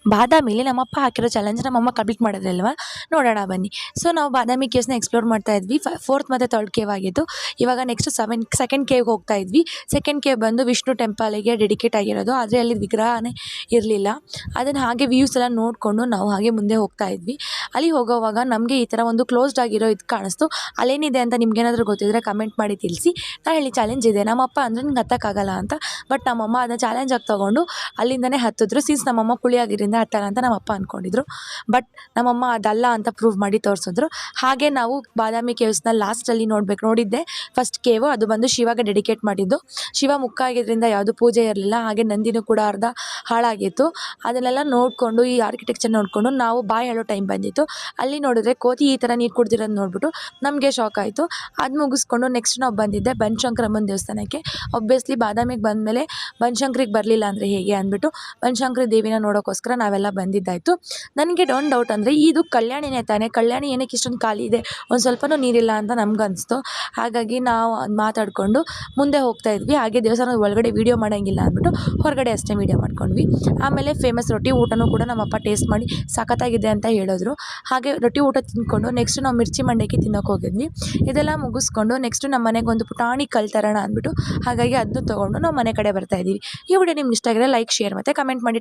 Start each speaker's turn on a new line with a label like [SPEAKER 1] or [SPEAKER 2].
[SPEAKER 1] ಬಾದಾಮಿಲಿ ನಮ್ಮಪ್ಪ ಹಾಕಿರೋ ಚಾಲೆಂಜ್ ನಮ್ಮಮ್ಮ ಕಂಪ್ಲೀಟ್ ಮಾಡಿದ್ರಲ್ವ, ನೋಡೋಣ ಬನ್ನಿ. ಸೊ ನಾವು ಬಾದಾಮಿ ಕೇವ್ಸ್ನ ಎಕ್ಸ್ಪ್ಲೋರ್ ಮಾಡ್ತಾ ಇದ್ವಿ. ಫೋರ್ತ್ ಮತ್ತು ಥರ್ಡ್ ಕೇವ್ ಆಗಿತ್ತು. ಇವಾಗ ನೆಕ್ಸ್ಟ್ ಸೆಕೆಂಡ್ ಕೇವ್ಗೆ ಹೋಗ್ತಾ ಇದ್ವಿ. ಸೆಕೆಂಡ್ ಕೇವ್ ಬಂದು ವಿಷ್ಣು ಟೆಂಪಲಿಗೆ ಡೆಡಿಕೇಟ್ ಆಗಿರೋದು, ಆದರೆ ಅಲ್ಲಿ ವಿಗ್ರಹನೇ ಇರಲಿಲ್ಲ. ಅದನ್ನು ಹಾಗೆ ವ್ಯೂಸ್ ಎಲ್ಲ ನೋಡಿಕೊಂಡು ನಾವು ಹಾಗೆ ಮುಂದೆ ಹೋಗ್ತಾ ಇದ್ವಿ. ಅಲ್ಲಿ ಹೋಗೋವಾಗ ನಮಗೆ ಈ ಥರ ಒಂದು ಕ್ಲೋಸ್ಡ್ ಆಗಿರೋ ಇದು ಕಾಣಿಸ್ತು. ಅಲ್ಲೇನಿದೆ ಅಂತ ನಿಮ್ಗೇನಾದರೂ ಗೊತ್ತಿದ್ದರೆ ಕಮೆಂಟ್ ಮಾಡಿ ತಿಳಿಸಿ. ನಾನು ಹೇಳಿ ಚಾಲೆಂಜ್ ಇದೆ, ನಮ್ಮಪ್ಪ ಅಂದರೆ ನಿಂಗೆ ಹತ್ತಕ್ಕಾಗಲ್ಲ ಅಂತ. ಬಟ್ ನಮ್ಮಮ್ಮ ಅದನ್ನ ಚಾಲೆಂಜ್ ಆಗಿ ತೊಗೊಂಡು ಅಲ್ಲಿಂದನೇ ಹತ್ತಿದ್ರು. ಸಿನ್ಸ್ ನಮ್ಮಮ್ಮ ಕುಳಿಯಾಗಿರಿಂದ ಹತ್ತಲ್ಲ ಅಂತ ನಮ್ಮಪ್ಪ ಅಂದ್ಕೊಂಡಿದ್ರು. ಬಟ್ ನಮ್ಮಮ್ಮ ಅದಲ್ಲ ಅಂತ ಪ್ರೂವ್ ಮಾಡಿ ತೋರಿಸಿದ್ರು. ಹಾಗೆ ನಾವು ಬಾದಾಮಿ ಕೇವ್ಸ್ನ ಲಾಸ್ಟಲ್ಲಿ ನೋಡಿದ್ದೆ ಫಸ್ಟ್ ಕೇವು. ಅದು ಬಂದು ಶಿವಗೆ ಡೆಡಿಕೇಟ್ ಮಾಡಿದ್ದು. ಶಿವ ಮುಕ್ಕ ಆಗಿದ್ದರಿಂದ ಯಾವುದು ಪೂಜೆ ಇರಲಿಲ್ಲ. ಹಾಗೆ ನಂದಿನೂ ಕೂಡ ಅರ್ಧ ಹಾಳಾಗಿತ್ತು. ಅದನ್ನೆಲ್ಲ ನೋಡಿಕೊಂಡು, ಈ ಆರ್ಕಿಟೆಕ್ಚರ್ ನೋಡಿಕೊಂಡು ನಾವು ಬಾಯಿ ಹೇಳೋ ಟೈಮ್ ಬಂದಿತ್ತು. ಅಲ್ಲಿ ನೋಡಿದ್ರೆ ಕೋತಿ ಈ ಥರ ನೀರು ಕುಡ್ದಿರೋದು ನೋಡಿಬಿಟ್ಟು ನಮಗೆ ಶಾಕ್ ಆಯಿತು. ಅದು ಮುಗಿಸ್ಕೊಂಡು ನೆಕ್ಸ್ಟ್ ನಾವು ಬಂದಿದ್ದೆ ಬನಶಂಕರಮ್ಮನ ದೇವಸ್ಥಾನಕ್ಕೆ. ಒಬ್ವಿಯಸ್ಲಿ ಬಾದಾಮಿಗೆ ಬಂದಮೇಲೆ ಬನಶಂಕರಿಗೆ ಬರಲಿಲ್ಲ ಅಂದರೆ ಹೇಗೆ ಅಂದ್ಬಿಟ್ಟು ಬನಶಂಕರಿ ದೇವಿನ ನೋಡೋಕ್ಕೋಸ್ಕರ ನಾವೆಲ್ಲ ಬಂದಿದ್ದಾಯಿತು. ನನಗೆ ಒಂದು ಡೌಟ್ ಅಂದರೆ ಇದು ಕಲ್ಯಾಣಿನೇ ತಾನೇ, ಕಲ್ಯಾಣಿ ಏನಕ್ಕೆ ಇಷ್ಟೊಂದು ಖಾಲಿ ಇದೆ, ಒಂದು ಸ್ವಲ್ಪನೂ ನೀರಿಲ್ಲ ಅಂತ ನಮ್ಗನ್ನಿಸ್ತು. ಹಾಗಾಗಿ ನಾವು ಮಾತಾಡಿಕೊಂಡು ಮುಂದೆ ಹೋಗ್ತಾ ಇದ್ವಿ. ಹಾಗೆ ದೇವಸ್ಥಾನದ ಒಳಗಡೆ ವೀಡಿಯೋ ಮಾಡೋಂಗಿಲ್ಲ ಅಂದ್ಬಿಟ್ಟು ಹೊರಗಡೆ ಅಷ್ಟೇ ವೀಡಿಯೋ ಮಾಡ್ಕೊಂಡ್ವಿ. ಆಮೇಲೆ ಫೇಮಸ್ ರೊಟ್ಟಿ ಊಟನೂ ಕೂಡ ನಮ್ಮಪ್ಪ ಟೇಸ್ಟ್ ಮಾಡಿ ಸಖತ್ತಾಗಿದೆ ಅಂತ ಹೇಳಿದ್ರು. ಹಾಗೆ ರೊಟ್ಟಿ ಊಟ ತಿಂದ್ಕೊಂಡು ನೆಕ್ಸ್ಟ್ ನಾವು ಮಿರ್ಚಿ ಮಂಡಕ್ಕಿ ತಿನ್ನೋಕೆ ಹೋಗಿದ್ವಿ. ಇದೆಲ್ಲ ಮುಗಿಸ್ಕೊಂಡು ನೆಕ್ಸ್ಟ್ ನಮ್ಮ ಮನೆಗೆ ಒಂದು ಪುಟಾಣಿ ಕಲ್ ತರೋಣ ಅಂದ್ಬಿಟ್ಟು ಹಾಗಾಗಿ ಅದನ್ನು ತೊಗೊಂಡು ನಾವು ಮನೆ ಕಡೆ ಬರ್ತಾ ಇದ್ದೀವಿ. ಈ ವಿಡಿಯೋ ನಿಮ್ಗೆ ಇಷ್ಟ ಆಗಿದ್ರೆ ಲೈಕ್, ಶೇರ್ ಮತ್ತು ಕಮೆಂಟ್ ಮಾಡಿ.